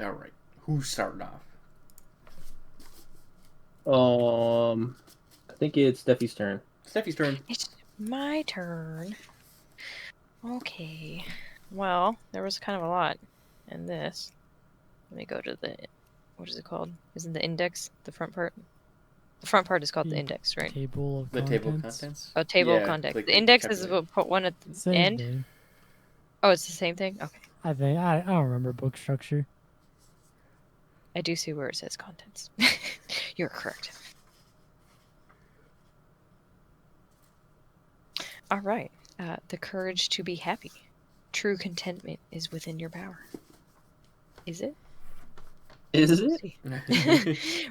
All right. Who's starting off? I think it's Steffi's turn. Steffi's turn. It's my turn. Okay. Well, there was kind of a lot in this. Let me go to the... What is it called? Isn't the index the front part? The front part is called the index, right? Table of The contents. table of contents? Oh, table of Yeah, contents. like The index chapter is name. one at the Same end? thing. Oh, it's the same thing? Okay. I think I don't remember book structure. I do see where it says contents. You're correct. All right. The courage to be happy. True contentment is within your power. Is it? Is it?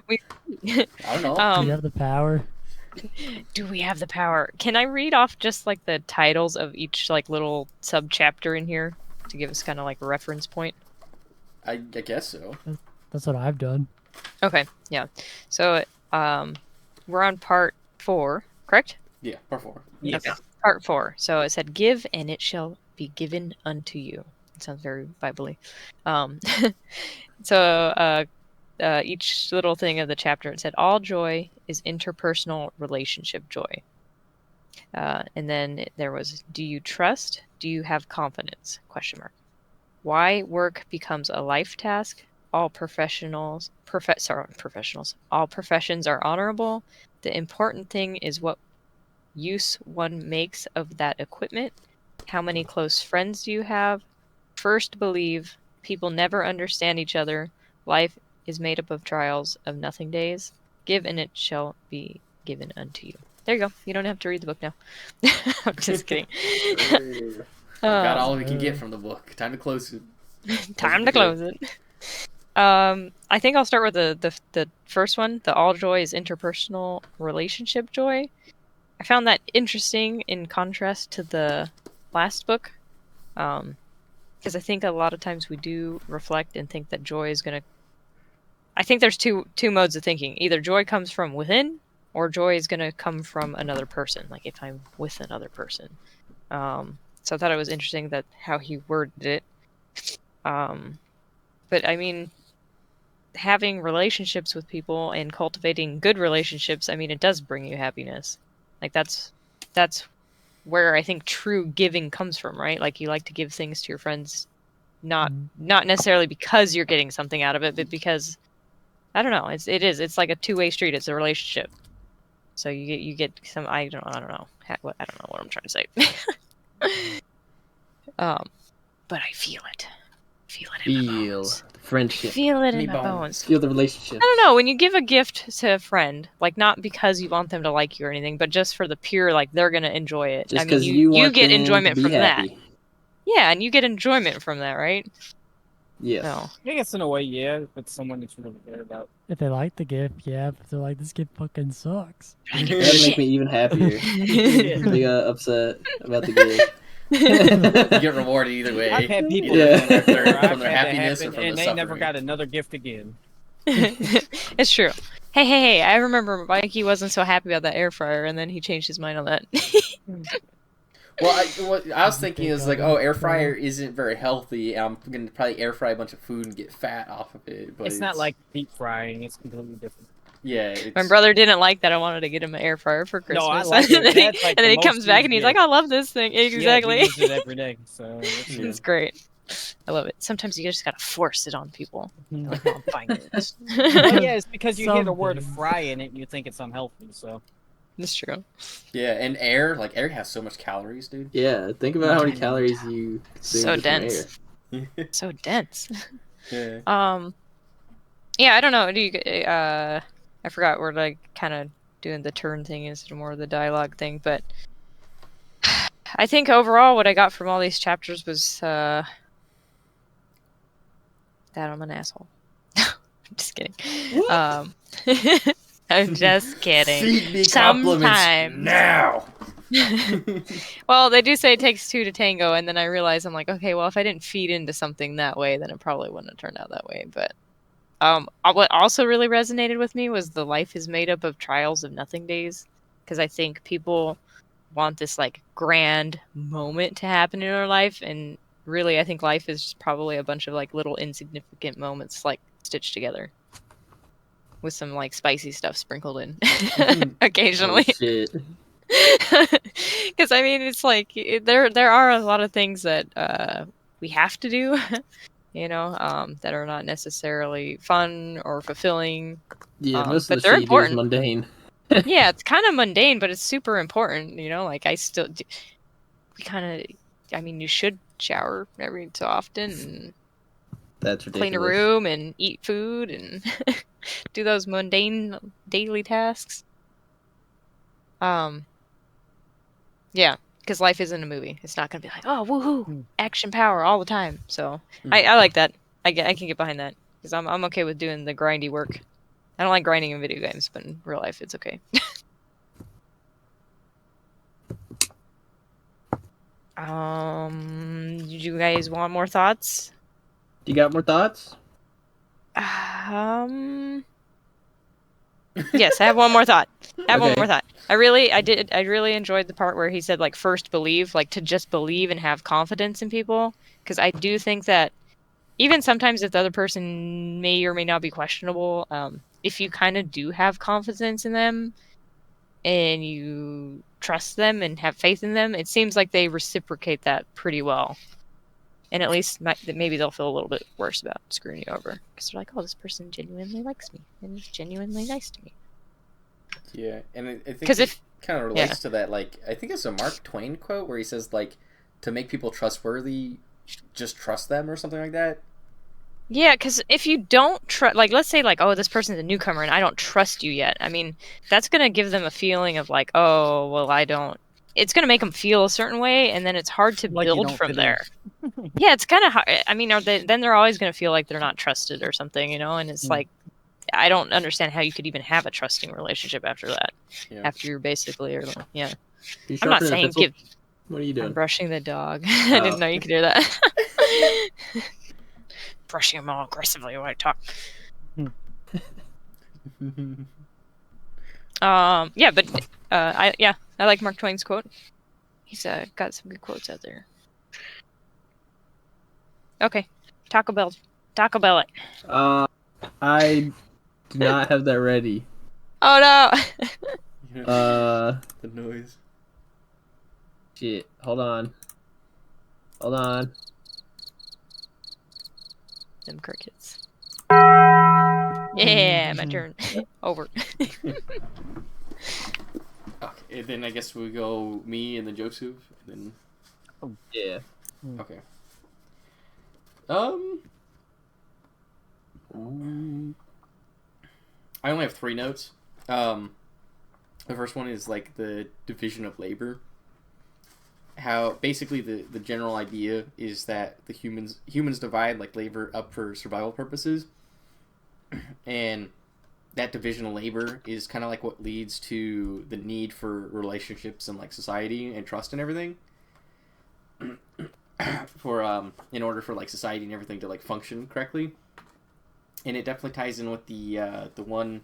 we, I don't know. Do you have the power? do we have the power? Can I read off just like the titles of each like little sub chapter in here to give us kind of like a reference point? I guess so. That's what I've done. Okay, yeah. So we're on part 4, correct? Yeah, part 4. Yes. Okay. Part 4. So it said, "Give, and it shall be given unto you." It sounds very Bible-y. So each little thing of the chapter, it said, "All joy is interpersonal relationship joy." And then there was, "Do you trust? Do you have confidence? Question mark. Why work becomes a life task. All professionals. All professions are honorable. The important thing is what use one makes of that equipment. How many close friends do you have? First believe. People never understand each other. Life is made up of trials of nothing days. Give, and it shall be given unto you." There you go. You don't have to read the book now. I'm just kidding. Got all we can get from the book. Time to close it. Time to close it. I think I'll start with the first one. The all joy is interpersonal relationship joy. I found that interesting in contrast to the last book, because I think a lot of times we do reflect and think that joy is gonna. I think there's two modes of thinking. Either joy comes from within, or joy is gonna come from another person. Like if I'm with another person. So I thought it was interesting that how he worded it. But I mean, having relationships with people and cultivating good relationships, I mean, it does bring you happiness. Like that's where I think true giving comes from, right? Like you like to give things to your friends, not necessarily because you're getting something out of it, but because I don't know. It's like a two-way street. It's a relationship. So you get some. I don't know. I don't know what I'm trying to say. But I feel it. Feel it in my bones. Friendship. Feel it in Me my bones. bones. Feel the relationship. I don't know, when you give a gift to a friend, like not because you want them to like you or anything, but just for the pure, like they're gonna enjoy it. Just I mean, because you want get them enjoyment to be from happy. that. Yeah, and you get enjoyment from that, right? Yes. No. I guess in a way, yeah, if it's someone that you really care about. If they like the gift, yeah. But if they're like, this gift fucking sucks. That'd make me even happier. Being upset about the gift. You get rewarded either way. I've had people Either that from their I've from their had that happiness or happen, from and the they never suffering. got another gift again. It's true. Hey, I remember Mikey wasn't so happy about that air fryer, and then he changed his mind on that. Well, what I was thinking is like, oh, air fryer isn't very healthy. I'm gonna probably air fry a bunch of food and get fat off of it. But It's not like deep frying; it's completely different. yeah. It's, My brother didn't like that. I wanted to get him an air fryer for Christmas. No, I like it. That's like and then the he most comes back used and he's gift. like, "I love this thing." Exactly. Yeah, he uses it every day, so it's, It's great. I love it. Sometimes you just gotta force it on people. Like, "Oh, fine." Well, yeah, it's because you hear the word Something. "fry" in it, and you think it's unhealthy. So It's true. yeah, and air has so much calories, dude. Yeah, think about how many calories you consume So just from dense. air. So dense. Yeah. Yeah, I don't know. Do you? I forgot. We're like kind of doing the turn thing instead of more of the dialogue thing, but I think overall, what I got from all these chapters was that I'm an asshole. I'm just kidding. I'm just kidding. Feed me compliments Sometimes. now. Well, they do say it takes two to tango, and then I realize I'm like, okay, well, if I didn't feed into something that way, then it probably wouldn't have turned out that way. But what also really resonated with me was the life is made up of trials of nothing days, because I think people want this like grand moment to happen in their life, and really, I think life is just probably a bunch of like little insignificant moments like stitched together with some like spicy stuff sprinkled in Oh, occasionally. shit. Because I mean, it's like there are a lot of things that we have to do, that are not necessarily fun or fulfilling. Yeah, most but of the they're shit you do is important. mundane. Yeah, it's kind of mundane, but it's super important. Like we kind of, I mean, you should shower every so often and That's ridiculous. clean a room and eat food and do those mundane daily tasks. Yeah, because life isn't a movie. It's not gonna be like, oh, woohoo, action power all the time. So I like that. I can get behind that because I'm okay with doing the grindy work. I don't like grinding in video games, but in real life, it's okay. Did you guys want more thoughts? You got more thoughts? Yes, I have one more thought. One Okay. more thought. I really enjoyed the part where he said like first believe, like to just believe and have confidence in people. Because I do think that even sometimes if the other person may or may not be questionable, if you kind of do have confidence in them and you trust them and have faith in them, it seems like they reciprocate that pretty well. And at least maybe they'll feel a little bit worse about screwing you over because they're like, "Oh, this person genuinely likes me and is genuinely nice to me." Yeah, and I think 'Cause it kind of relates to that. Like, I think it's a Mark Twain quote where he says, like, to make people trustworthy, just trust them or something like that. Yeah, because if you don't trust, like, let's say, like, oh, this person's a newcomer and I don't trust you yet. I mean, that's gonna give them a feeling of like, oh, well, I don't. It's gonna make them feel a certain way, and then it's hard to Like you build don't from fit in. there. Yeah, it's kind of hard. I mean, then they're always gonna feel like they're not trusted or something, And it's like, I don't understand how you could even have a trusting relationship after that. Yeah. After you're basically, You I'm not sharpening a saying pencil? give. What are you I'm doing? brushing the dog. I didn't know you could hear that. Brushing him all aggressively while I talk. Yeah, but I like Mark Twain's quote. He's got some good quotes out there. Okay, Taco Bell it. I do not have that ready. Oh no. The noise. Shit. Hold on. Them crickets. Yeah, my turn. Over. Okay, and then I guess we go me and then Joseph, and Yeah. then okay. I only have 3 notes. The first one is like the division of labor. How basically the general idea is that the humans divide like labor up for survival purposes, and that division of labor is kind of like what leads to the need for relationships and like society and trust and everything. For in order for like society and everything to like function correctly, and it definitely ties in with the one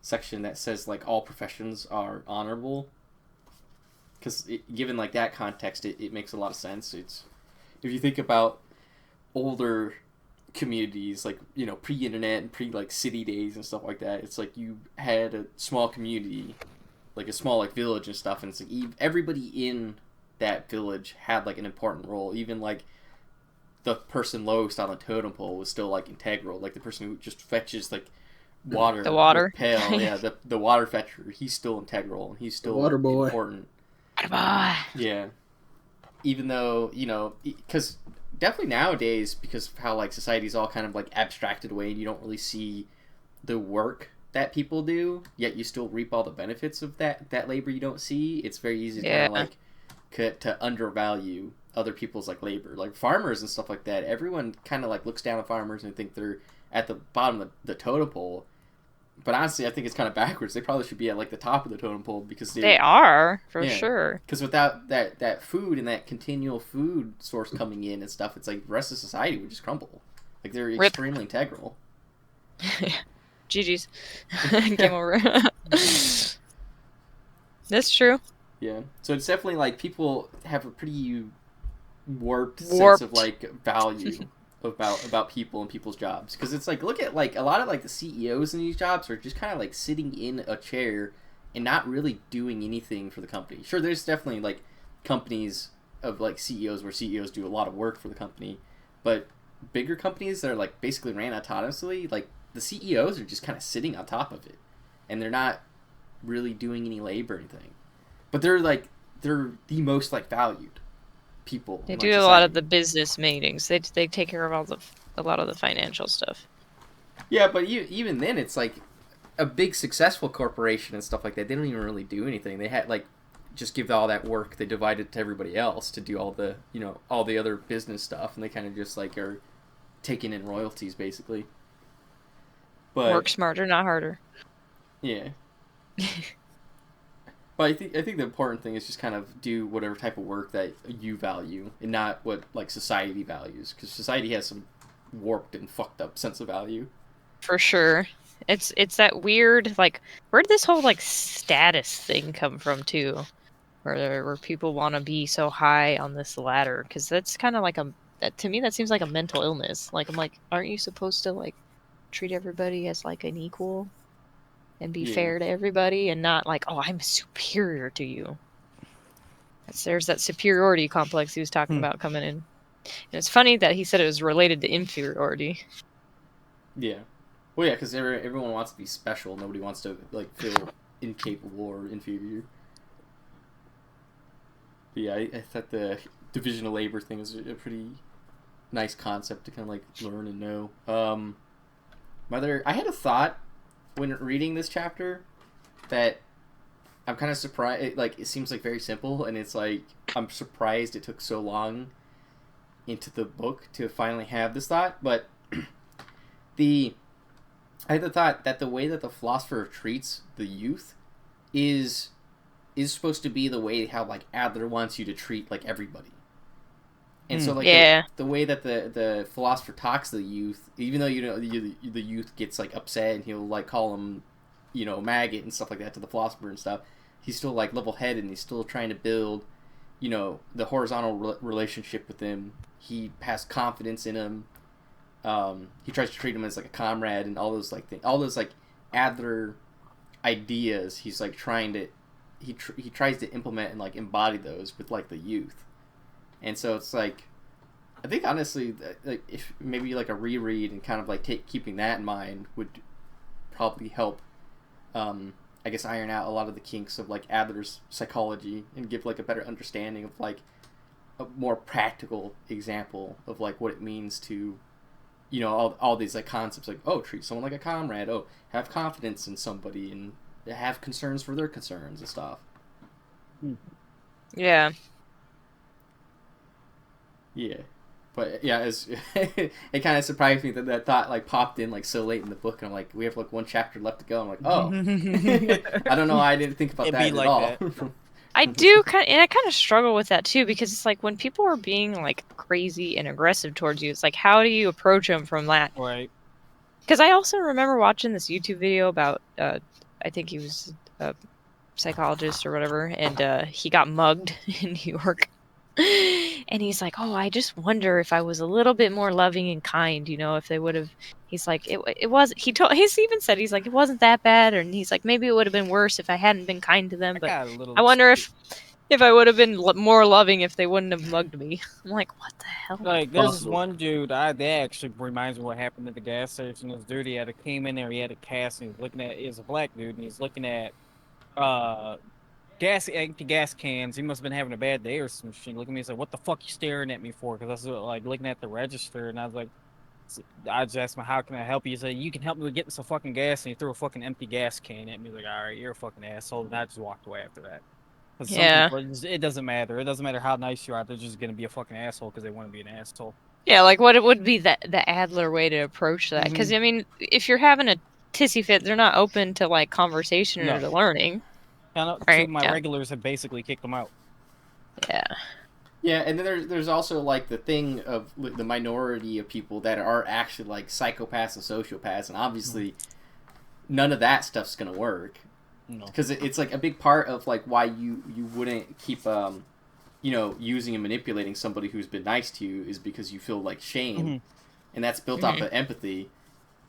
section that says like all professions are honorable. Because given like that context, it makes a lot of sense. It's if you think about older communities, like pre-internet and pre like city days and stuff like that. It's like you had a small community, like a small like village and stuff, and it's like everybody in that village had like an important role. Even like the person lowest on the totem pole was still like integral. Like the person who just fetches like water, The water. with pail, yeah, the water fetcher. He's still integral and he's still water boy. important. Bye. Yeah. Even though, because definitely nowadays, because of how like society's all kind of like abstracted away and you don't really see the work that people do, yet you still reap all the benefits of that labor you don't see, it's very easy to kind of like to undervalue other people's like labor. Like farmers and stuff like that, everyone kind of like looks down on farmers and think they're at the bottom of the totem pole. But honestly, I think it's kind of backwards. They probably should be at like the top of the totem pole because They are for Yeah. sure. Because without that food and that continual food source coming in and stuff, it's like the rest of society would just crumble. Like they're Rip. extremely integral. GG's. Game over. That's true. Yeah. So it's definitely like people have a pretty warped sense Warped. of like value about people and people's jobs. Because it's like, look at like a lot of like the CEOs in these jobs are just kind of like sitting in a chair and not really doing anything for the company. Sure, there's definitely like companies of like CEOs where CEOs do a lot of work for the company, but bigger companies that are like basically ran autonomously, like the CEOs are just kind of sitting on top of it, and they're not really doing any labor or anything. But they're the most like valued people. They in, do like, a lot of society. the business meetings. They take care of a lot of the financial stuff. Yeah, but even then, it's like a big successful corporation and stuff like that. They don't even really do anything. They had like just give all that work. They divide it to everybody else to do all the all the other business stuff, and they kind of just like are taking in royalties basically. But Work smarter, not harder. yeah. But I think the important thing is just kind of do whatever type of work that you value, and not what like society values, because society has some warped and fucked up sense of value. For sure. It's that weird, like, where did this whole like status thing come from too? Where people want to be so high on this ladder, because that's kind of like to me that seems like a mental illness. Like, I'm like, aren't you supposed to like treat everybody as like an equal and be Yeah. fair to everybody, and not like, oh, I'm superior to you. There's that superiority complex he was talking about coming in. And it's funny that he said it was related to inferiority. Yeah. Well, yeah, because everyone wants to be special. Nobody wants to like feel incapable or inferior. But yeah, I thought the division of labor thing was a pretty nice concept to kind of like learn and know. I had a thought when reading this chapter that I'm kind of surprised. Like, it seems like very simple, and it's like I'm surprised it took so long into the book to finally have this thought. But I had the thought that the way that the philosopher treats the youth is supposed to be the way how like Adler wants you to treat like everybody. And so like the way that the philosopher talks to the youth, even though the youth gets like upset and he'll like call him, maggot and stuff like that to the philosopher and stuff, he's still like level-headed and he's still trying to build, the horizontal relationship with him. He has confidence in him. He tries to treat him as like a comrade and all those like things, all those like Adler ideas. He's like trying to he tries to implement and like embody those with like the youth. And so it's like, I think honestly, like if maybe like a reread and kind of like keeping that in mind would probably help, I guess, iron out a lot of the kinks of like Adler's psychology and give like a better understanding of like a more practical example of like what it means to, all these like concepts like, oh, treat someone like a comrade, oh, have confidence in somebody and have concerns for their concerns and stuff. Yeah. Yeah, but yeah, it kind of surprised me that thought like popped in like so late in the book, and I'm like, we have like one chapter left to go. I'm like, oh, I don't know, I didn't think about It'd that be at like all. that. I do I kind of struggle with that too, because it's like when people are being like crazy and aggressive towards you, it's like, how do you approach them from that? Right. Because I also remember watching this YouTube video about, I think he was a psychologist or whatever, and he got mugged in New York. And he's like, oh, I just wonder if I was a little bit more loving and kind, if they would have. He's like, it was. He's even said, he's like, it wasn't that bad, and he's like, maybe it would have been worse if I hadn't been kind to them. But I wonder if I would have been more loving if they wouldn't have mugged me. I'm like, what the hell? Like, there's this Possible. one dude, that actually reminds me what happened at the gas station. This dude, came in there, he had a cast, and he was a black dude, and he's looking at, empty gas cans. He must have been having a bad day or some shit. Look at me and said, what the fuck you staring at me for? Because I was like looking at the register, and I was like, I just asked him, how can I help you? He said, you can help me with getting some fucking gas, and he threw a fucking empty gas can at me. Like, all right, you're a fucking asshole. And I just walked away after that. Because some people, it doesn't matter. It doesn't matter how nice you are. They're just gonna be a fucking asshole because they want to be an asshole. Yeah, like what it would be the Adler way to approach that. Because I mean, if you're having a tissy fit, they're not open to like conversation or to learning. Two of my regulars have basically kicked them out. Yeah. Yeah, and then there's also like the thing of the minority of people that are actually like psychopaths and sociopaths, and obviously none of that stuff's gonna work. No. Because it's like a big part of like why you wouldn't keep using and manipulating somebody who's been nice to you is because you feel like shame, Mm-hmm. and that's built off of empathy.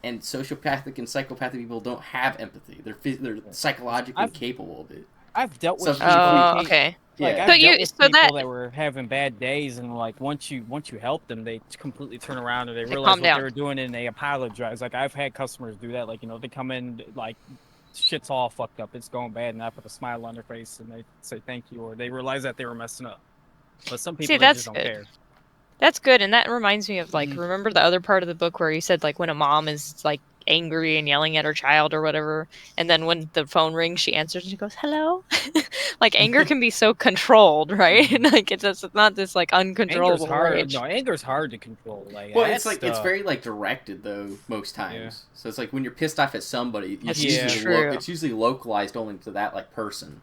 And sociopathic and psychopathic people don't have empathy. They're psychologically capable of it. I've dealt with So- people. Oh, okay. Like, Yeah. I've So dealt with so people that- that were having bad days, and like once you help them, they completely turn around and they They realize calm what down. they were doing and they apologize. Like I've had customers do that. Like they come in like shit's all fucked up, it's going bad, and I put a smile on their face and they say thank you, or they realize that they were messing up. But some people See, they that's just don't good. care. That's good, and that reminds me of like, Mhm. remember the other part of the book where you said like when a mom is like angry and yelling at her child or whatever, and then when the phone rings, she answers and she goes, "Hello." Like anger can be so controlled, right? Like it's not this like Anger's uncontrollable hard. rage. No, anger's hard to control. Like Well, that it's like it's stuff- very like directed though most times. So it's like when you're pissed off at somebody, it's That's usually true. it's usually localized only to that like person.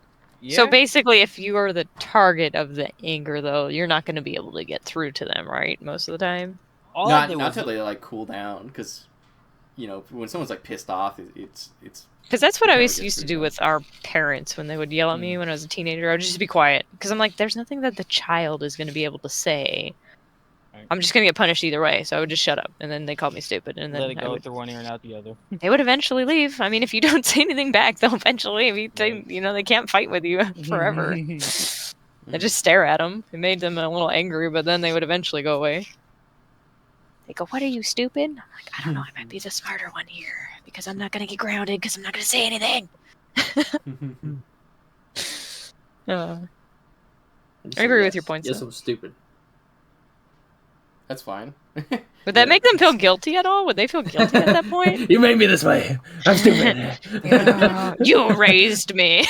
So Yeah. basically, if you are the target of the anger, though, you're not going to be able to get through to them, right? Most of the time. all I Not did not was until they like cool down, because when someone's like pissed off, it's Because that's what I Kinda always gets used to pretty do bad. with our parents when they would yell at me when I was a teenager. I would just be quiet because I'm like, there's nothing that the child is going to be able to say. Right. I'm just going to get punished either way, so I would just shut up, and then they called me stupid, and then let it I go would, through one ear and out the other. they would eventually leave. I mean, if you don't say anything back, they'll eventually leave. Right. They can't fight with you forever. I just stare at them. It made them a little angry, but then they would eventually go away. They go, "What are you, stupid?" I'm like, "I don't know. I might be the smarter one here because I'm not gonna get grounded because I'm not gonna say anything." Uh, I agree with your points, Yes, though. I'm stupid. That's fine. would that make them feel guilty at all? Would they feel guilty at that point? You made me this way. I'm stupid. You raised me.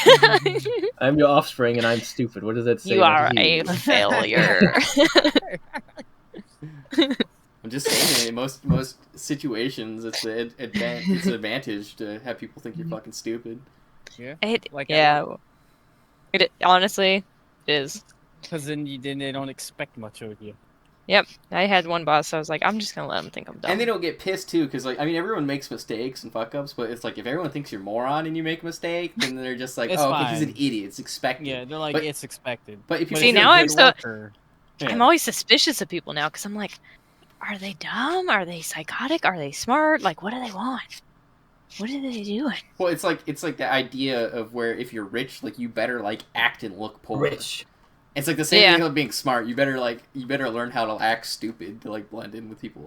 I'm your offspring and I'm stupid. What does that say? You about are a you? failure. I'm just saying, in most situations, it's it's an advantage to have people think you're fucking stupid. Yeah. It honestly is. Because then they don't expect much of you. I had one boss. I was like, I'm just gonna let him think I'm dumb. And they don't get pissed too, because everyone makes mistakes and fuck ups, but it's like if everyone thinks you're a moron and you make a mistake, then they're just like, It's oh, okay, he's an fine. idiot. It's expected. Yeah, they're like But- it's expected. But if you But See, if you're now a I'm good so- worker- Yeah. I'm always suspicious of people now because I'm like, are they dumb? Are they psychotic? Are they smart? Like, what do they want? What are they doing? Well, it's like the idea of where if you're rich, like you better like act and look poor. Rich. It's like the same Yeah. thing with being smart. You better learn how to act stupid to like blend in with people.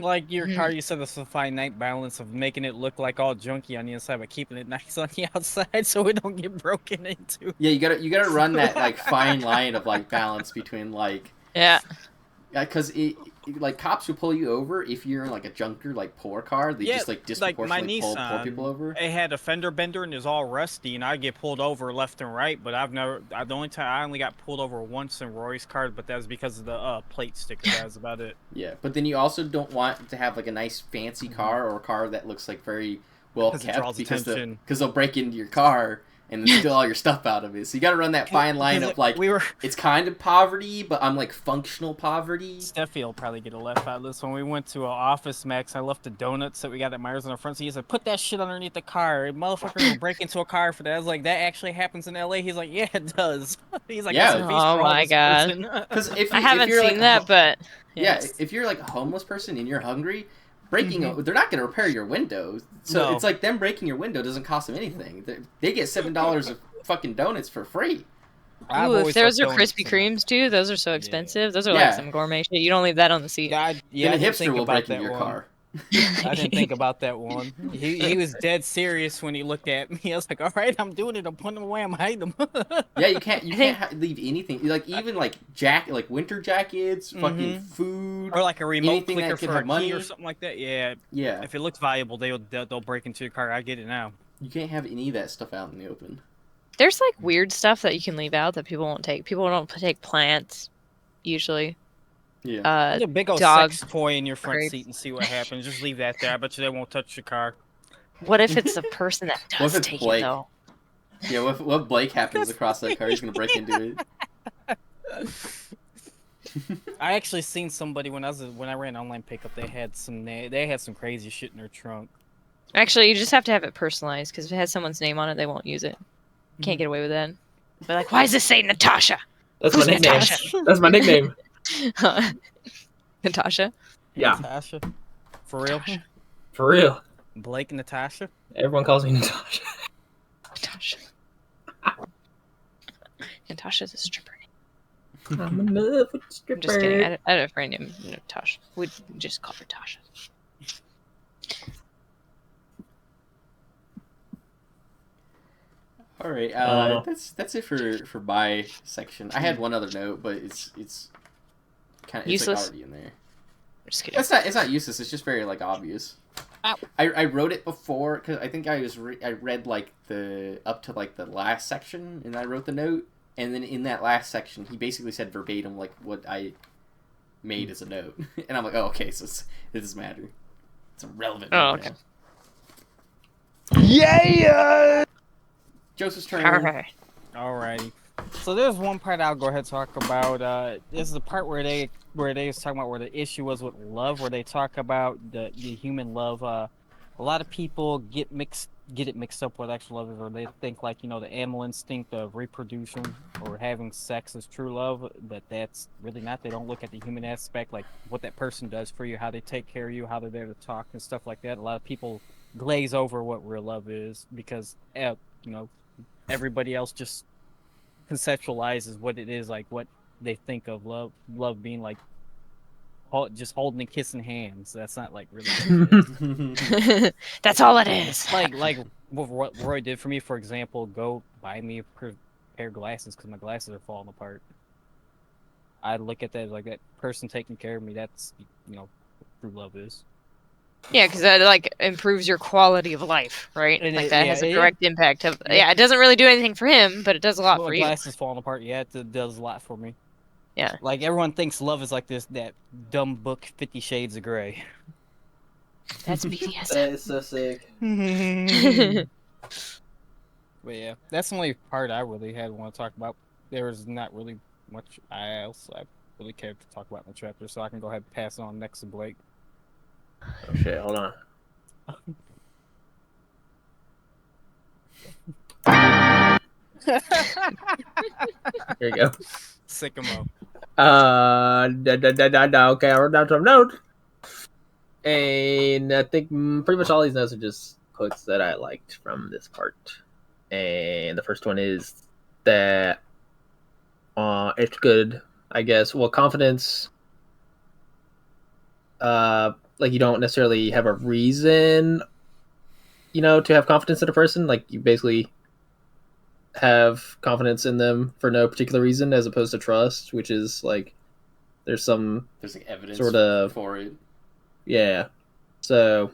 Like your Mhm. car, you said it's a finite balance of making it look like all junky on the inside, but keeping it nice on the outside so it don't get broken into. Yeah, you gotta run that like fine line of like balance between like Yeah. because like cops will pull you over if you're in like a junker like poor car. They Yeah, just like like my disproportionately pull Nissan, people over. It had a fender bender and it's all rusty, and I get pulled over left and right. But the only time I only got pulled over once in Roy's car, but that was because of the plate sticker. That was about it. Yeah, but then you also don't want to have like a nice fancy car or a car that looks like very well 'Cause it kept draws attention. because they'll break into your car and then steal all your stuff out of it. So you got to run that fine line Because of like we were. it's kind of poverty, but I'm like functional poverty. Steffi will probably get a laugh out of this. When we went to Office Max, I left the donuts that we got at Myers on the front seat. He said, "Put that shit underneath the car." Motherfucker will break into a car for that. I was like, "That actually happens in LA." He's like, "Yeah, it does." He's like, Yeah. "That's a feast Oh for my homeless God. person." Because if I you- if haven't you're, seen like, that, but yeah, yes. if you're like a homeless person and you're hungry, they're not going to repair your windows. So No. it's like them breaking your window doesn't cost them anything. They get $7 of fucking donuts for free. I've Ooh, if always those loved are Krispy donuts. Kremes too, those are so Yeah. expensive. Those are Yeah. like some gourmet shit. You don't leave that on the seat. Yeah, I Then didn't a hipster think will about break that into your one. car. I didn't think about that one. He was dead serious when he looked at me. I was like, "All right, I'm doing it. I'm putting them away. I'm hiding them." Yeah, you can't I think- leave anything like even like winter jackets, fucking food. Or like a remote Anything that clicker could for have a money. key or something like that. Yeah, Yeah, if it looks valuable, they'll break into your car. I get it now. you can't have any of that stuff out in the open. There's like weird stuff that you can leave out that people won't take. People don't take plants, usually. Yeah. Put a big old dog sex toy in your front crepes. seat and see what happens. Just leave that there. I bet you they won't touch your car. What if it's the person that What if does it's take Blake? it though? Yeah, what Blake happens across that car, he's gonna break into it. I actually seen somebody when I ran online pickup. They had some crazy shit in their trunk. Actually, you just have to have it personalized because if it has someone's name on it, they won't use it. Can't get away with that. They're like, why does this say Natasha? That's Who's my nickname. Natasha? That's my nickname. Natasha. Yeah. Natasha. For real? For real. Blake and Natasha? Everyone calls me Natasha. Natasha. Natasha's a stripper. I'm in love with the I'm just kidding. stripper. I had a friend named Natasha. We'd just call her Tasha. All right, that's it for my section. I had one other note, but it's kind of Useless? like already in there. I'm just kidding. It's not useless. It's just very like obvious. Ow. I wrote it before because I think I read like the up to like the last section and I wrote the note, and then in that last section he basically said verbatim like what I made as a note, and I'm like, oh okay, so it doesn't matter. It's irrelevant. Oh, right okay. now. Yeah! Joseph's turn. Alright. Alrighty. So there's one part I'll go ahead and talk about. This is the part where they was talking about where the issue was with love, where they talk about the human love. A lot of people get it mixed up with actual love, or they think like the animal instinct of reproduction or having sex is true love, but that's really not. They don't look at the human aspect, like what that person does for you, how they take care of you, how they're there to talk and stuff like that. A lot of people glaze over what real love is because everybody else just conceptualizes what it is, like what they think of love being like just holding and kissing hands. That's not like really what it is. That's all it is. like what Roy did for me, for example, go buy me a pair of glasses because my glasses are falling apart. I look at that as like that person taking care of me. That's what true love is. Yeah, because that like improves your quality of life, right? And like it- that yeah, has a it- direct impact. Of yeah. it doesn't really do anything for him, but it does a lot Well, for my you. glasses falling apart. Yeah, it does a lot for me. Yeah. Like everyone thinks love is like that dumb book 50 Shades of Grey. That's BDSM. That is so sick. But yeah, that's the only part I really had want to talk about. There was not really much else I really cared to talk about in the chapter, so I can go ahead and pass it on next to Blake. Oh shit, hold on. Here you go. Sycamore. Okay, I wrote down some notes. And I think pretty much all these notes are just quotes that I liked from this part. And the first one is that it's good, I guess. Well, confidence, like you don't necessarily have a reason, to have confidence in a person. Like you basically have confidence in them for no particular reason, as opposed to trust, which is like there's like evidence sort of for it. Yeah. So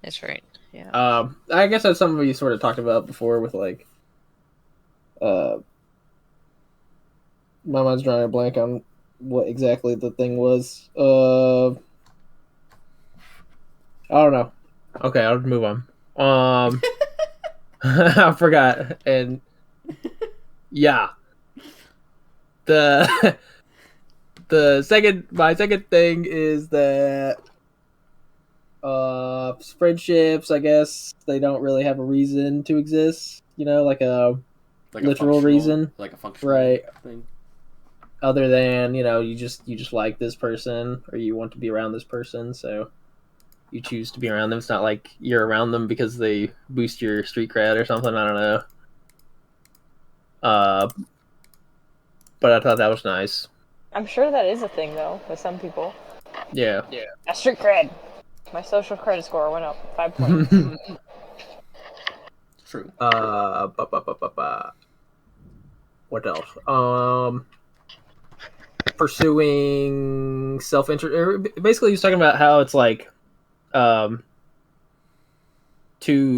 That's right. Yeah. I guess that's something we sort of talked about before with like my mind's drawing a blank on what exactly the thing was. I don't know. Okay, I'll move on. I forgot. And yeah. My second thing is that friendships, I guess, they don't really have a reason to exist, like a literal reason, like a functional right? thing. Other than you just like this person or you want to be around this person, so you choose to be around them. It's not like you're around them because they boost your street cred or something. I don't know. But I thought that was nice. I'm sure that is a thing though with some people. Yeah. A street cred. My social credit score went up 5 points. True. What else? Pursuing self-interest. Basically, he's talking about how it's like, to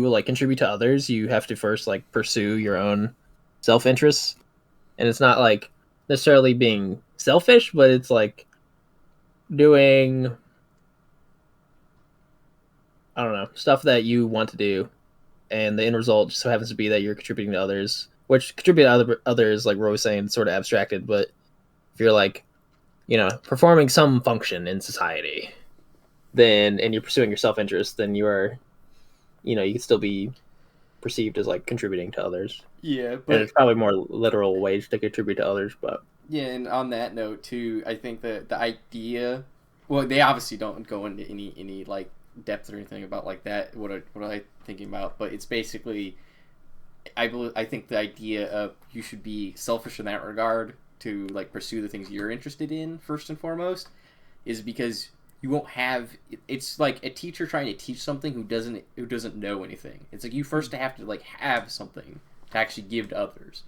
like contribute to others, you have to first like pursue your own self-interest, and it's not like necessarily being selfish, but it's like doing, I don't know, stuff that you want to do, and the end result just so happens to be that you're contributing to others, which contribute to others, like Roy was saying, sort of abstracted, but if you're like, performing some function in society, then, and you're pursuing your self-interest, then you are, you can still be perceived as like contributing to others. Yeah, And it's probably more literal ways to contribute to others, but Yeah, and on that note too, I think that the idea, well, they obviously don't go into any like depth or anything about like that. What I thinking about, but it's basically, I think the idea of you should be selfish in that regard to like pursue the things you're interested in first and foremost, is because you won't have. It's like a teacher trying to teach something who doesn't know anything. It's like you first have to like have something to actually give to others.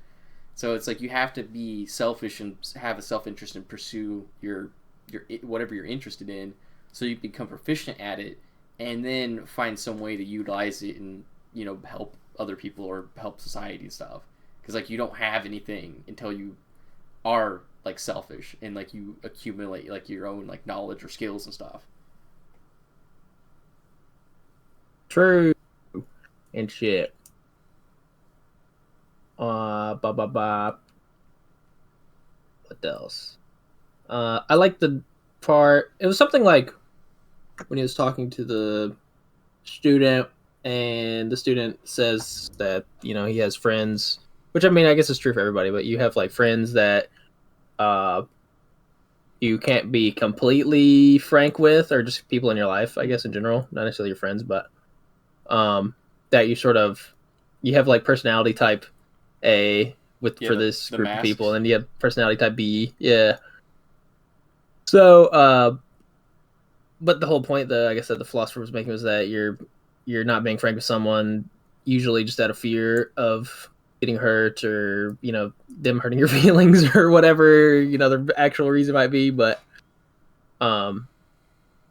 So it's like you have to be selfish and have a self-interest and pursue your whatever you're interested in, so you become proficient at it, and then find some way to utilize it and help other people or help society and stuff. Because like you don't have anything until you are like selfish and like you accumulate like your own like knowledge or skills and stuff. True. And shit. What else? I like the part. It was something like when he was talking to the student, and the student says that he has friends, which I mean I guess is true for everybody, but you have like friends that you can't be completely frank with, or just people in your life, I guess in general, not necessarily your friends, but that you have like personality type A for this group of people, and you have personality type B. Yeah. So, but the whole point that I guess that the philosopher was making was that you're not being frank with someone, usually just out of fear of getting hurt, or them hurting your feelings, or whatever the actual reason might be. But I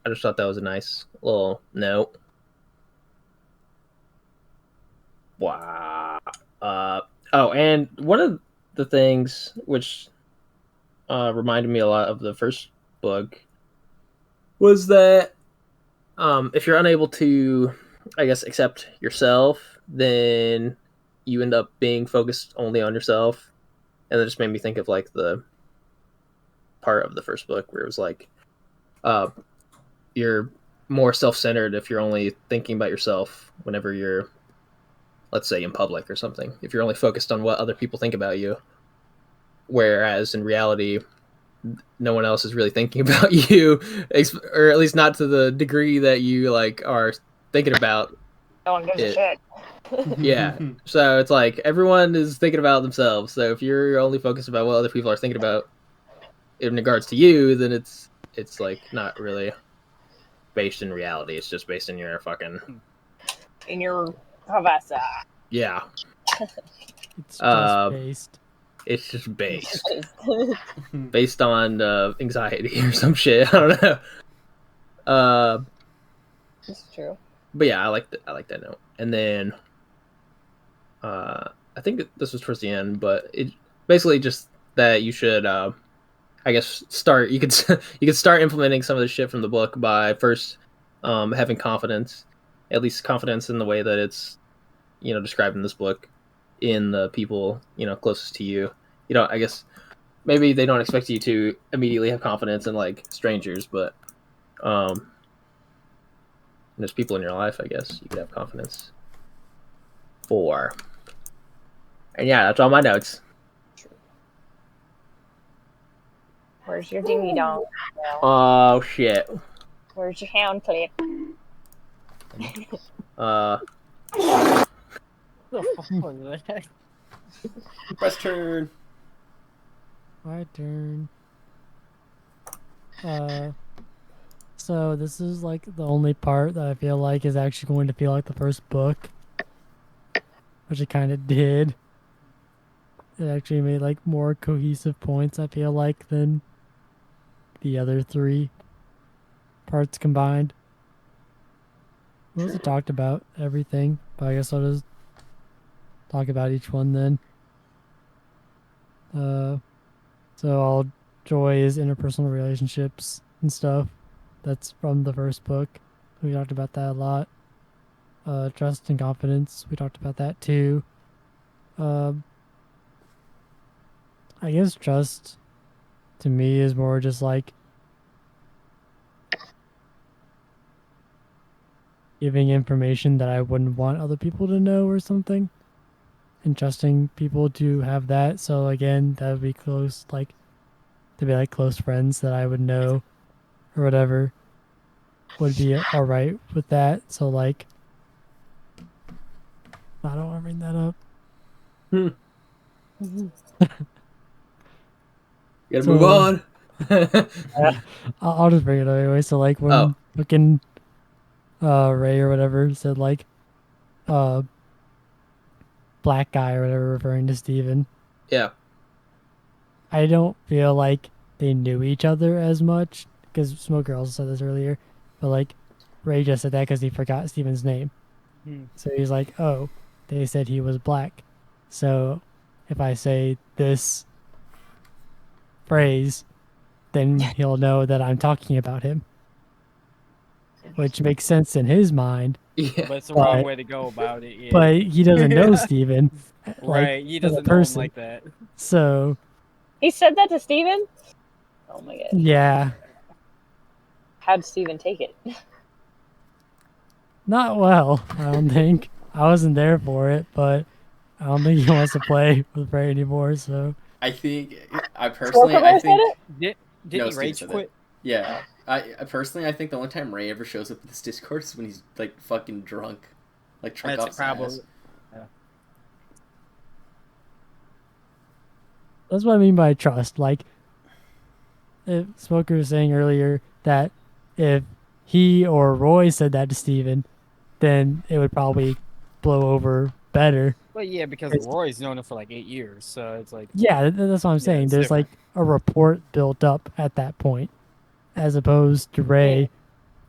just thought that was a nice little note. Wow. Oh, and one of the things which reminded me a lot of the first book was that if you're unable to, I guess, accept yourself, then you end up being focused only on yourself. And that just made me think of like the part of the first book where it was like you're more self-centered if you're only thinking about yourself whenever you're, let's say, in public or something. If you're only focused on what other people think about you, whereas in reality no one else is really thinking about you, or at least not to the degree that you like are thinking about. No one gives a shit. Yeah. So it's like everyone is thinking about themselves. So if you're only focused about what other people are thinking about in regards to you, then it's like not really based in reality. It's just based in your in your cabeza. Yeah. It's just based. It's just based on anxiety or some shit. I don't know. It's true. But yeah, I like that note. And then I think this was towards the end, but it basically just that you should I guess you could start implementing some of the shit from the book by first having confidence, at least confidence in the way that it's described in this book, in the people closest to you. I guess maybe they don't expect you to immediately have confidence in like strangers, but there's people in your life, I guess you could have confidence for. And yeah, that's all my notes. Where's your dingy dong? Oh shit. Where's your sound clip? Press turn. My turn. So this is like the only part that I feel like is actually going to feel like the first book, which it kind of did. It actually made like more cohesive points, I feel like, than the other three parts combined. We also talked about everything, but I guess I'll just talk about each one then. So all joy is interpersonal relationships and stuff. That's from the first book. We talked about that a lot. Trust and confidence. We talked about that too. I guess trust to me is more just like giving information that I wouldn't want other people to know or something, and trusting people to have that. So again, that would be close, like to be like close friends that I would know or whatever would be alright with that. So like I don't want to bring that up. Gotta So- move on. I'll just bring it up anyway. So like when Oh. fucking Ray or whatever said like black guy or whatever referring to Steven, Yeah. I don't feel like they knew each other as much because Smoker also said this earlier, but like Ray just said that because he forgot Steven's name. Hmm. So he's like, oh, they said he was black. So if I say this phrase, then he'll know that I'm talking about him. Which makes sense in his mind, Yeah. But it's the wrong But- way to go about it. Yeah. but he doesn't know Steven. Like, right, he as a doesn't know him person. like that. So, He said that to Steven? Oh my god. yeah, How'd Steven take it? not well, I don't think. I wasn't there for it, but I don't think he wants to play with Ray anymore, so. I think I personally, Smoker I Bear said think, it? Did No, he Steve rage said that. quit? yeah. I personally, I think the only time Ray ever shows up in this Discord is when he's like fucking drunk, like drunk off That's his ass. probably. That's what I mean by trust. Like, if Smoker was saying earlier that if he or Roy said that to Steven, then it would probably blow over better. Well, yeah, because It's- Roy's known him for like 8 years, so it's like. Yeah, that's what I'm Yeah, saying. it's There's like a rapport built up at that point, as opposed to Ray,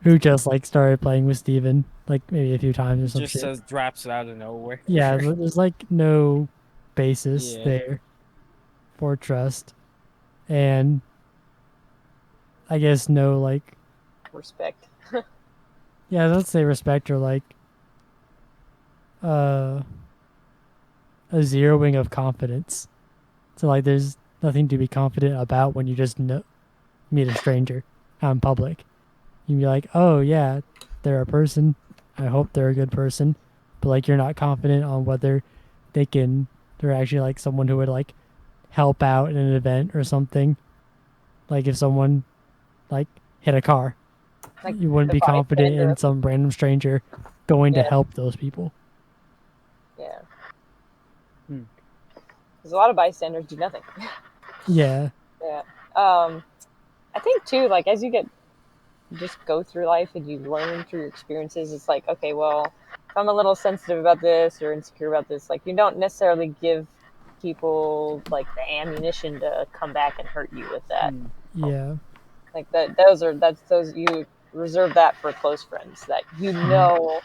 who just like started playing with Steven like maybe a few times or some Just shit. says drops it out of nowhere. Yeah, there's like no basis Yeah. there for trust, and I guess no like Respect. yeah, let's say respect or like a zeroing of confidence. So like there's nothing to be confident about when you just meet a stranger out in public. You can be like, oh yeah, they're a person. I hope they're a good person. But like you're not confident on whether they're actually like someone who would like help out in an event or something. Like if someone like hit a car, Like you wouldn't the be confident bystander. in some random stranger going to Yeah. help those people. Yeah. Hmm. Because a lot of bystanders do nothing. Yeah. Yeah. I think too, like as you just go through life and you learn through your experiences, it's like, okay, well, if I'm a little sensitive about this or insecure about this, like you don't necessarily give people like the ammunition to come back and hurt you with that. Hmm. Yeah. Like those you reserve that for close friends that you know,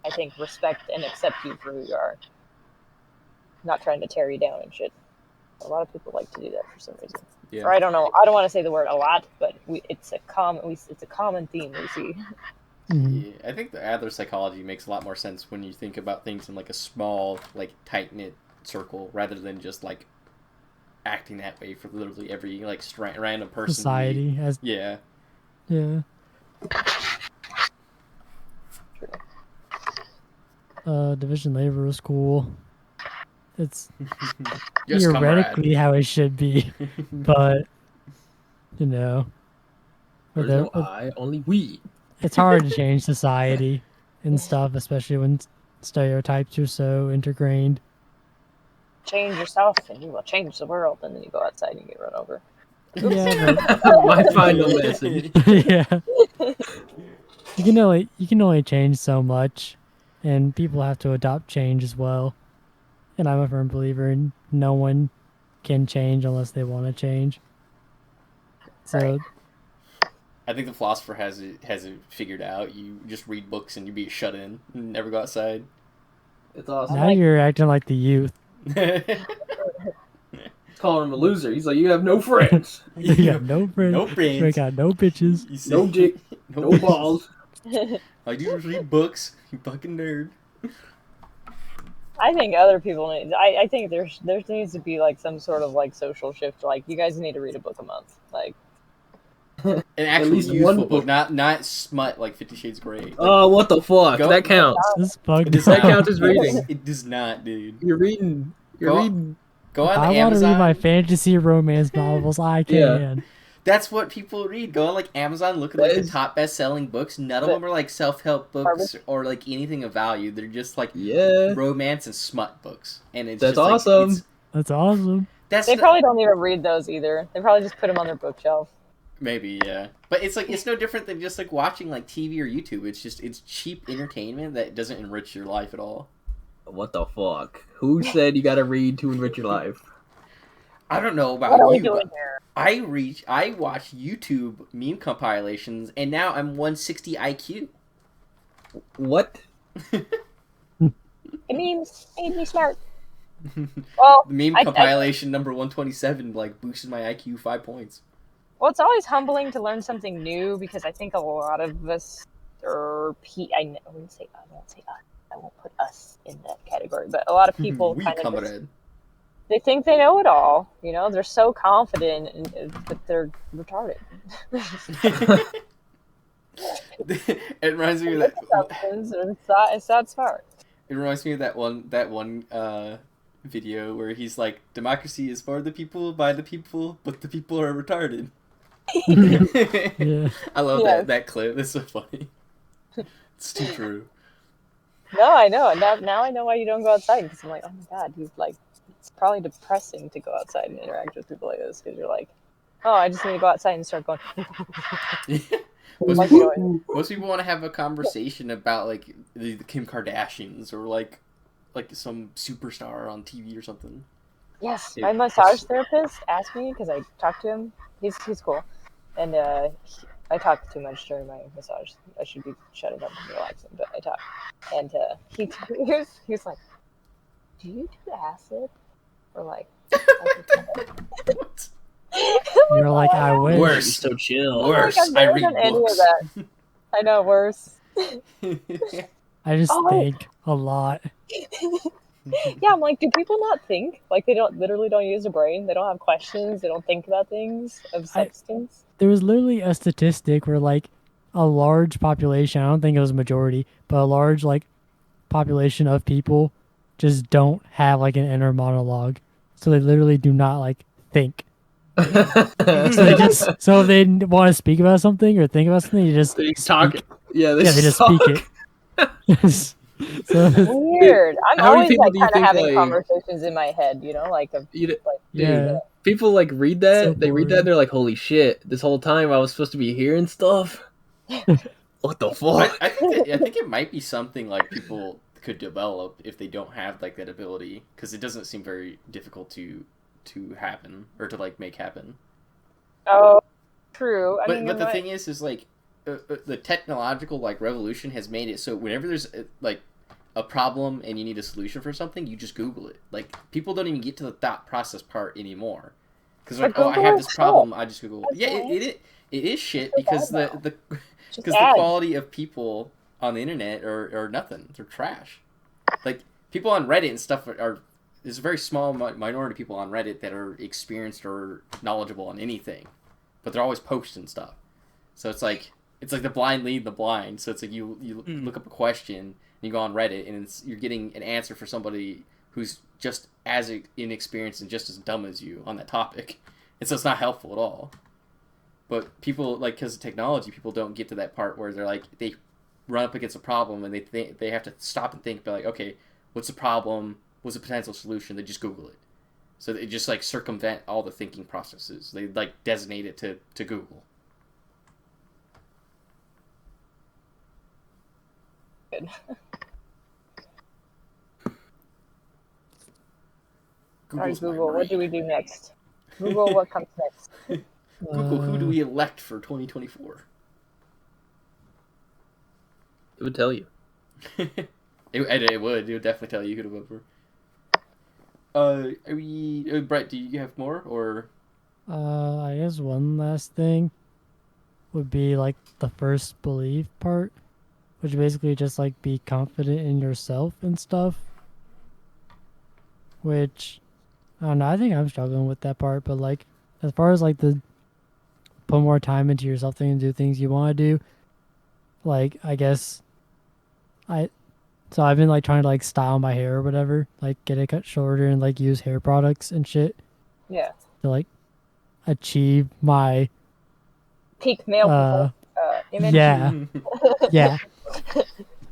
I think respect and accept you for who you are. Not trying to tear you down and shit. A lot of people like to do that for some reason. Yeah. Or I don't know. I don't want to say the word a lot, but it's a common theme we see. Mhm. Yeah, I think the Adler psychology makes a lot more sense when you think about things in like a small, like tight knit circle, rather than just like acting that way for literally every like random person. you meet. Society has Yeah. yeah. Division labor is cool. It's Just theoretically how it should be, but you know, There's with no the- I, only we. it's hard to change society and stuff, especially when stereotypes are so ingrained. Change yourself, and you will change the world. And then you go outside and you get run over. Yeah, My final message. but, yeah. You can only change so much, and people have to adopt change as well. And I'm a firm believer in no one can change unless they want to change. So Right. I think the philosopher has it figured out. You just read books and you be shut in and never go outside. It's awesome. now you're acting like the youth. It's calling him a loser. He's like, you have no friends, You got no friends. No friends. You got no bitches. You see- no dick, no bitches. balls. I do just read books. You fucking nerd. I think other people need. I think there needs to be like some sort of like social shift. Like you guys need to read a book a month. Like An actual least useful one book, not smut like 50 Shades Grey. Like, Oh, what the fuck? Go- That counts. This it bug. does that not. count as reading. It does not, dude. You're reading. You're Go- reading. Go on I the want to Amazon. read my fantasy romance novels. I Yeah. can. That's what people read. Go on like Amazon, look at like the top best-selling books. None of them are like self-help books or like anything of value. They're just like romance and smut books. And it's That's just, like, awesome. That's awesome. They probably don't even read those either. They probably just put them on their bookshelf. Maybe, yeah. But it's like it's no different than just like watching like TV or YouTube. It's cheap entertainment that doesn't enrich your life at all. What the fuck? Who said you gotta read to enrich your life? I don't know about What are we you. doing here? I watch YouTube meme compilations, and now I'm 160 IQ. What? It made me smart. Well, The meme compilation number 127 like boosted my IQ 5 points. Well, it's always humbling to learn something new because I think a lot of us, I won't say us. I won't put us in that category, but a lot of people We kind of comrade. they think they know it all. You know, they're so confident, but they're retarded. It reminds me of that. It's not smart. It reminds me of that one video where he's like, "Democracy is for the people, by the people, but the people are retarded." Yeah. I love Yes. that clip. It's so funny. It's too true. No, I know. Now I know why you don't go outside because I'm like, oh my god, he's like, it's probably depressing to go outside and interact with people like this because you're like, oh, I just need to go outside and start going. Most Like, people, most people want to have a conversation about like the Kim Kardashians or like some superstar on TV or something. Yes, my massage therapist asked me because I talked to him. He's cool, and I talk too much during my massage. I should be shutting up and relaxing, but I talk. And he was like, "Do you do acid?" Or like, What? You're like, I wish. You're Worse. so chill. Worse. I've I never read done any of books. that. I know, worse. I just Oh. think a lot. Yeah, I'm like, do people not think? Like, they literally don't use their brain. They don't have questions. They don't think about things of substance. There was literally a statistic where like a large population, I don't think it was a majority, but a large like population of people just don't have like an inner monologue. So they literally do not like think. So if they want to speak about something or think about something, you just They talk. speak. Yeah, Yeah, they just speak it. So Weird. I'm how many always people like do you kind of think, having like- conversations in my head, you know, like yeah, People like read that. So they read that. boring. And they're like, "Holy shit! This whole time I was supposed to be hearing stuff. What the fuck?" I think it might be something like people could develop if they don't have like that ability, because it doesn't seem very difficult to happen or to like make happen. oh, true. I But mean, the you're right. thing is like the technological like revolution has made it so whenever there's like a problem and you need a solution for something, you just Google it. Like people don't even get to the thought process part anymore because like, But oh, I Google have is this problem, I just Google. That's Yeah, right. it is shit It's because bad the Just because the ads. quality of people on the internet are nothing. They're trash. Like people on Reddit and stuff are there's a very small minority of people on Reddit that are experienced or knowledgeable on anything, but they're always posting stuff. So it's like the blind lead the blind. So it's like you look up a question and you go on Reddit and you're getting an answer for somebody who's just as inexperienced and just as dumb as you on that topic, and so it's not helpful at all. But people like because of technology, people don't get to that part where they're like they run up against a problem and they have to stop and think, be like, okay, what's the problem? What's a potential solution? They just Google it. So they just like circumvent all the thinking processes. They like designate it to Google. Good. All right, Google's my Google, what do we brain. do next? Google, what comes next? Google, who do we elect for 2024? It would tell you. It would definitely tell you who to vote for. Brett, do you have more or? I guess one last thing would be like the first believe part, which basically just like be confident in yourself and stuff. Which I don't know, I think I'm struggling with that part, but like as far as like the put more time into yourself thing and do things you want to do, like I guess I've been like trying to like style my hair or whatever, like get it cut shorter and like use hair products and shit Yeah. to like achieve my peak male image. Yeah. Yeah.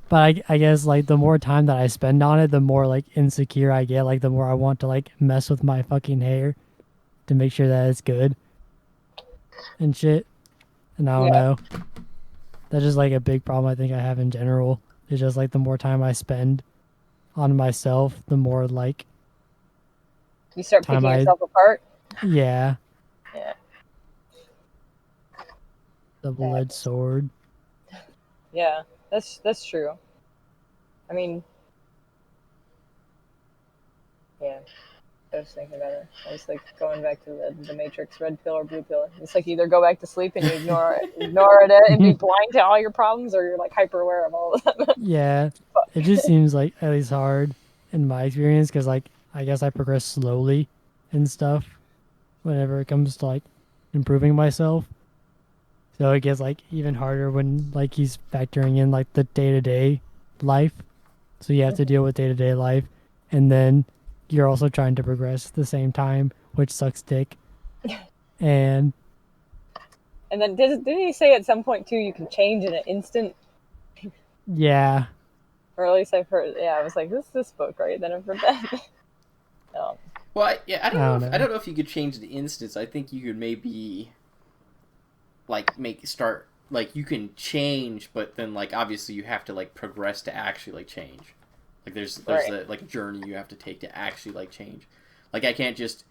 But I guess like the more time that I spend on it, the more like insecure I get. Like the more I want to like mess with my fucking hair to make sure that it's good and shit. And I don't Yeah. know. That's just like a big problem I think I have in general. It's just like the more time I spend on myself, the more like You start Time picking I- yourself apart. yeah, Yeah. double-edged sword. Yeah, that's true. I mean, yeah. I was thinking about it. I was like going back to the Matrix, red pill or blue pill. It's like either go back to sleep and you ignore it and be blind to all your problems, or you're like hyper aware of all of them. Yeah, it just seems like at least hard in my experience because like I guess I progress slowly and stuff whenever it comes to like improving myself. So it gets like even harder when like he's factoring in like the day-to-day life. So you have to deal with day-to-day life, and then you're also trying to progress at the same time, which sucks dick. And And then didn't he say at some point too you can change in an instant? yeah, Or at least I've heard. Yeah, I was like, this book, right? Then I've heard that. Well, I don't I know. don't I know. don't know if you could change the instance. I think you could maybe like you can change, but then like obviously you have to like progress to actually like change. Like there's Right. the like journey you have to take to actually like change. Like I can't just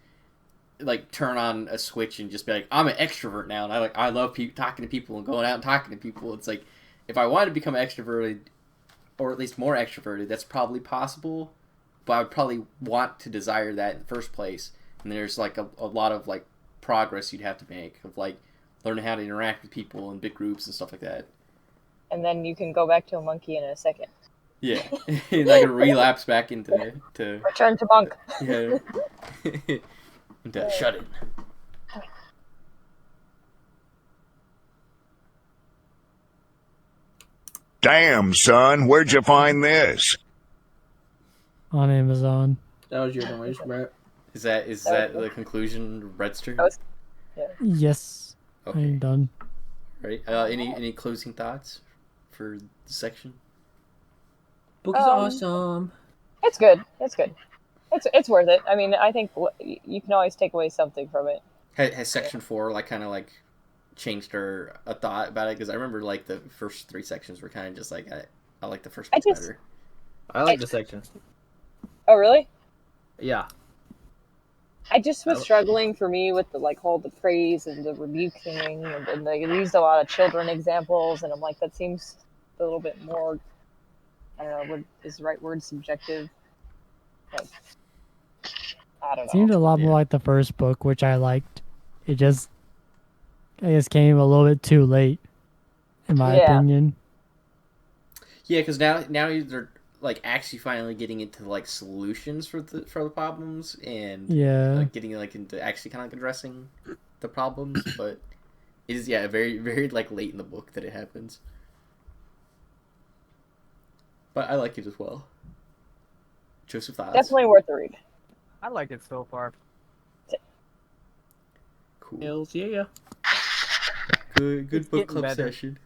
like turn on a switch and just be like I'm an extrovert now, and I love talking to people and going out and talking to people. It's like if I wanted to become extroverted, or at least more extroverted, that's probably possible. But I would probably want to desire that in the first place. And there's like a lot of like progress you'd have to make of like learning how to interact with people in big groups and stuff like that. And then you can go back to a monkey in a second. Yeah, and I can relapse back into Return to monk. yeah into shut in. Damn, son, where'd you find this? on Amazon. That was your noise, Brett. Is that the conclusion, Redster? That was- Yes, Okay, I'm done. right. Any closing thoughts for the section? Book is awesome. It's good. It's good. It's worth it. I mean, I think you can always take away something from it. Has section 4 like kind of like changed a thought about it? Because I remember like the first 3 sections were kind of just like I like the first I one just- better. I like the section. Oh, really? Yeah. I just was struggling for me with the like whole the praise and the rebuke thing, and then they used a lot of children examples, and I'm like, that seems a little bit more. I don't know what is the right word, subjective. Like, I don't It seemed know. a lot more Yeah. like the first book, which I liked. It just, I guess, came a little bit too late, in my Yeah. opinion. Yeah, because now they're like actually finally getting into like solutions for the problems and Yeah. getting like into actually kind of like addressing the problems, but it is very very like late in the book that it happens. But I like it as well. Joseph, thoughts? Definitely worth the read. I like it so far. Cool. Hills, yeah. Good It's book getting club better. session.